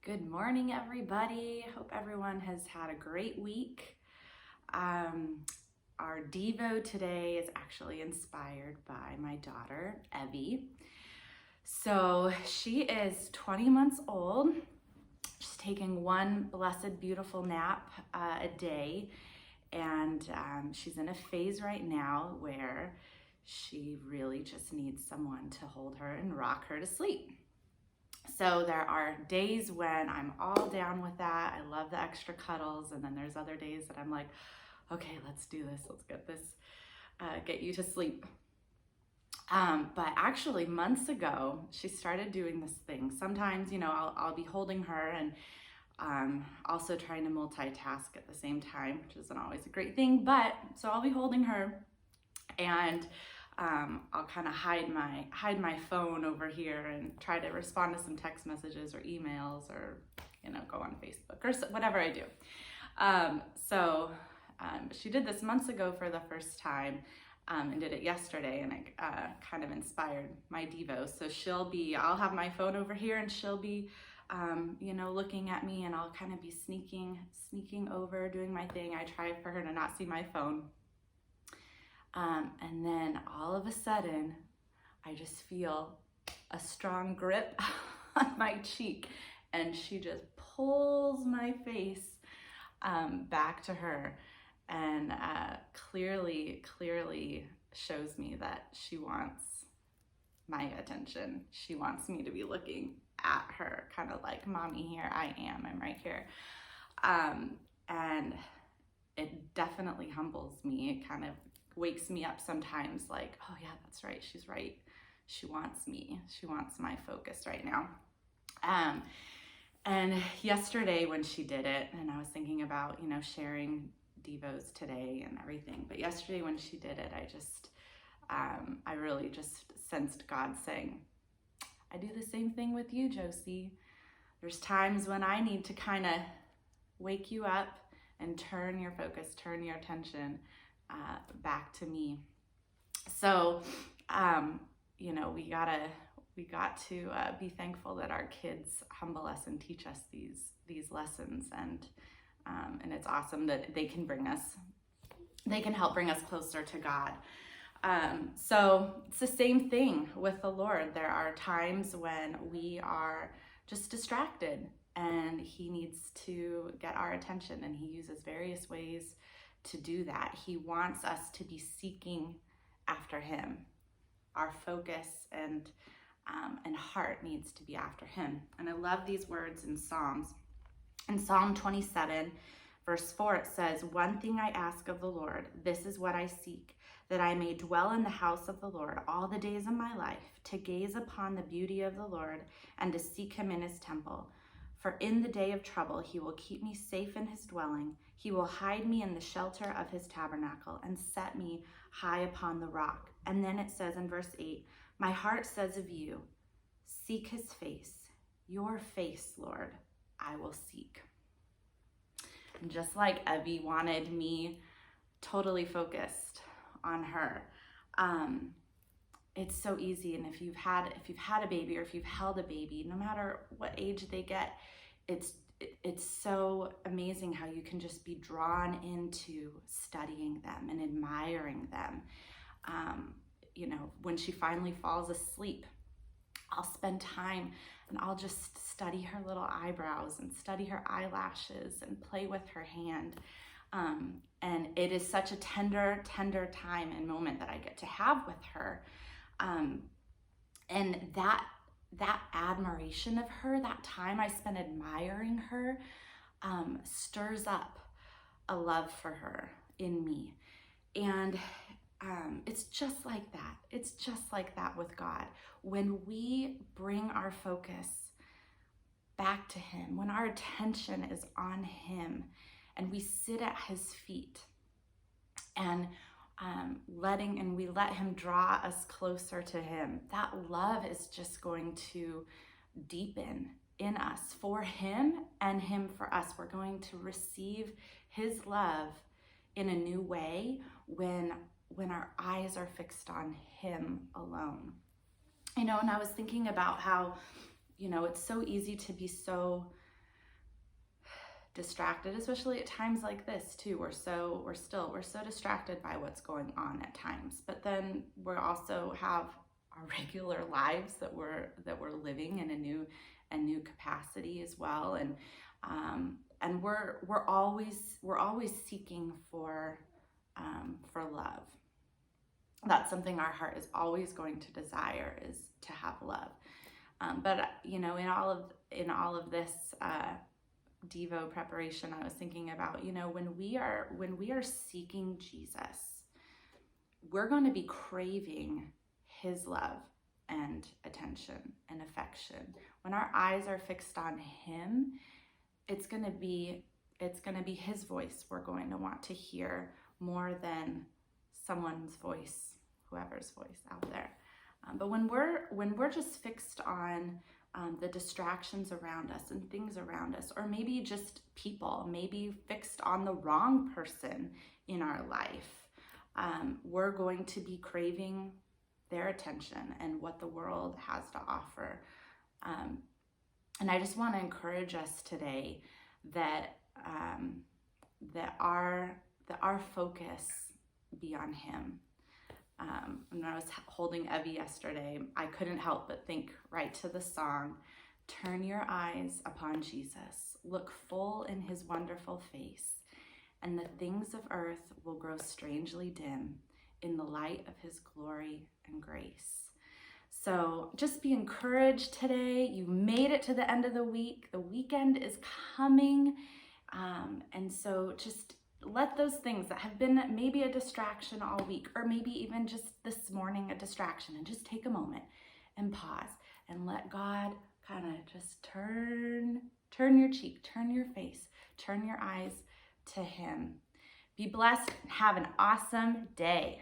Good morning, everybody. Hope everyone has had a great week. Our Devo today is actually inspired by my daughter, Evie. So she is 20 months old. She's taking one blessed, beautiful nap a day. And she's in a phase right now where she really just needs someone to hold her and rock her to sleep. So there are days when I'm all down with that. I love the extra cuddles. And then there's other days that I'm like, okay, let's do this. Let's get you to sleep. But actually months ago, she started doing this thing. Sometimes, I'll be holding her and also trying to multitask at the same time, which isn't always a great thing. But so I'll be holding her and I'll kind of hide my phone over here and try to respond to some text messages or emails or go on Facebook or whatever I do. She did this months ago for the first time and did it yesterday, and it kind of inspired my Devo. So I'll have my phone over here and she'll be looking at me, and I'll kind of be sneaking over, doing my thing. I try for her to not see my phone. And then all of a sudden, I just feel a strong grip on my cheek, and she just pulls my face back to her, and clearly shows me that she wants my attention. She wants me to be looking at her, kind of like, mommy, here I am, I'm right here. And it definitely humbles me. It kind of wakes me up sometimes, like, oh yeah, that's right, she's right. She wants me. She wants my focus right now. And yesterday when she did it, and I was thinking about, sharing Devos today and everything, but yesterday when she did it, I really just sensed God saying, I do the same thing with you, Josi. There's times when I need to kind of wake you up and turn your focus, turn your attention back to me. So, we got to be thankful that our kids humble us and teach us these lessons, and it's awesome that they can help bring us closer to God. So it's the same thing with the Lord. There are times when we are just distracted, and He needs to get our attention, and He uses various ways to do that. He wants us to be seeking after Him. Our focus and heart needs to be after Him. And I love these words in Psalms. In Psalm 27, verse 4, it says, "One thing I ask of the Lord, this is what I seek, that I may dwell in the house of the Lord all the days of my life, to gaze upon the beauty of the Lord and to seek Him in His temple. For in the day of trouble, He will keep me safe in His dwelling. He will hide me in the shelter of His tabernacle and set me high upon the rock." And then it says in verse 8, "My heart says of you, seek His face. Your face, Lord, I will seek." And just like Evie wanted me totally focused on her, it's so easy. And if you've had a baby, or if you've held a baby, no matter what age they get, it's so amazing how you can just be drawn into studying them and admiring them. When she finally falls asleep, I'll spend time and I'll just study her little eyebrows and study her eyelashes and play with her hand. And it is such a tender time and moment that I get to have with her. And that admiration of her, that time I spend admiring her, stirs up a love for her in me. And it's just like that. It's just like that with God. When we bring our focus back to Him, when our attention is on Him, and we sit at His feet, and we let Him draw us closer to Him, that love is just going to deepen in us for Him and Him for us. We're going to receive His love in a new way when our eyes are fixed on Him alone. And I was thinking about how, it's so easy to be so distracted, especially at times like this too. We're so distracted by what's going on at times. But then we also have our regular lives that we're living in a new capacity as well. And we're always seeking for love. That's something our heart is always going to desire, is to have love. But in all of this Devo preparation, I was thinking about, when we are seeking Jesus, we're going to be craving his love and attention and affection. When our eyes are fixed on him, it's going to be his voice we're going to want to hear more than someone's voice, whoever's voice out there. But when we're just fixed on the distractions around us and things around us, or maybe just people, maybe fixed on the wrong person in our life, we're going to be craving their attention and what the world has to offer. And I just want to encourage us today that our focus be on him. When I was holding Evie yesterday, I couldn't help but think right to the song, "Turn your eyes upon Jesus, look full in his wonderful face, and the things of earth will grow strangely dim in the light of his glory and grace." So just be encouraged today. You made it to the end of the week. The weekend is coming. And so just let those things that have been maybe a distraction all week, or maybe even just this morning a distraction, and just take a moment and pause and let God kind of just turn your cheek, turn your face, turn your eyes to him. Be blessed. Have an awesome day.